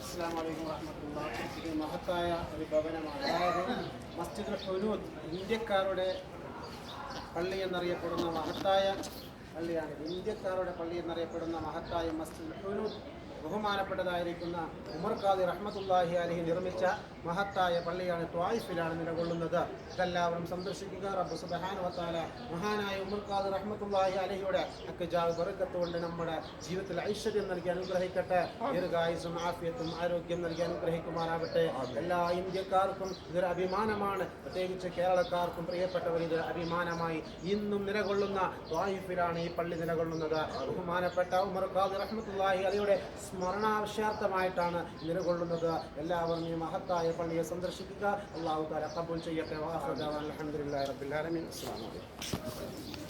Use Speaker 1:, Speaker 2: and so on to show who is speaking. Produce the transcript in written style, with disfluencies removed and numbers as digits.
Speaker 1: അസ്സലാമു അലൈക്കും വറഹ്മത്തുള്ളാഹി. ഇത് മഹത്തായ ഒരു ഭവനമാണ്. അതായത് മസ്ജിദുൽ ഹുനൂദ്, ഇന്ത്യക്കാരുടെ പള്ളി എന്നറിയപ്പെടുന്ന മഹത്തായ പള്ളിയാണിത്. ഇന്ത്യക്കാരുടെ പള്ളി എന്നറിയപ്പെടുന്ന മഹത്തായ മസ്ജിദുൽ ഹുനൂദ് ബഹുമാനപ്പെട്ടതായിരിക്കുന്ന ഉമർ ഖാദി റഹ്മത്തുള്ളാഹി അലൈഹി നിർമ്മിച്ച മഹത്തായ പള്ളിയാണ്. ത്വായിഫിലാണ് നിലകൊള്ളുന്നത്. ഇതെല്ലാവരും സന്ദർശിക്കുക. റബ്ബ് സുബ്ഹാനഹു വ തആല മഹാനായ ഉമർ ഖാദി റഹ്മത്തുള്ളാഹി അലൈഹിയുടെ അക്ജാവ് ബറക്കത്ത് കൊണ്ട് നമ്മുടെ ജീവിതത്തിൽ ഐശ്വര്യം നൽകി അനുഗ്രഹിക്കട്ടെ. ദീർഘായുസ്സും ആഫിയത്തും ആരോഗ്യം നൽകി അനുഗ്രഹിക്കുമാറാവട്ടെ. എല്ലാ ഇന്ത്യക്കാർക്കും ഇതൊരു അഭിമാനമാണ്. പ്രത്യേകിച്ച് കേരളക്കാർക്കും പ്രിയപ്പെട്ടവർ ഇതൊരു അഭിമാനമായി ഇന്നും നിലകൊള്ളുന്ന ത്വായിഫിലാണ് ഈ പള്ളി നിലകൊള്ളുന്നത്. ബഹുമാനപ്പെട്ട ഉമർ ഖാദി റഹ്മത്തുള്ളാഹി അലൈഹിയുടെ സ്മരണാവശ്യാർത്ഥമായിട്ടാണ് നിലകൊള്ളുന്നത്. എല്ലാവരും ഈ മഹത്തായ പള്ളിയെ സന്ദർശിക്കുക. അല്ലാഹു തആല ഖബൂൽ ചെയ്യട്ടെ. വആഖിറു ദഅവാന അൽഹംദുലില്ലാഹി റബ്ബിൽ ആലമീൻ. അസ്സലാമു അലൈക്കും.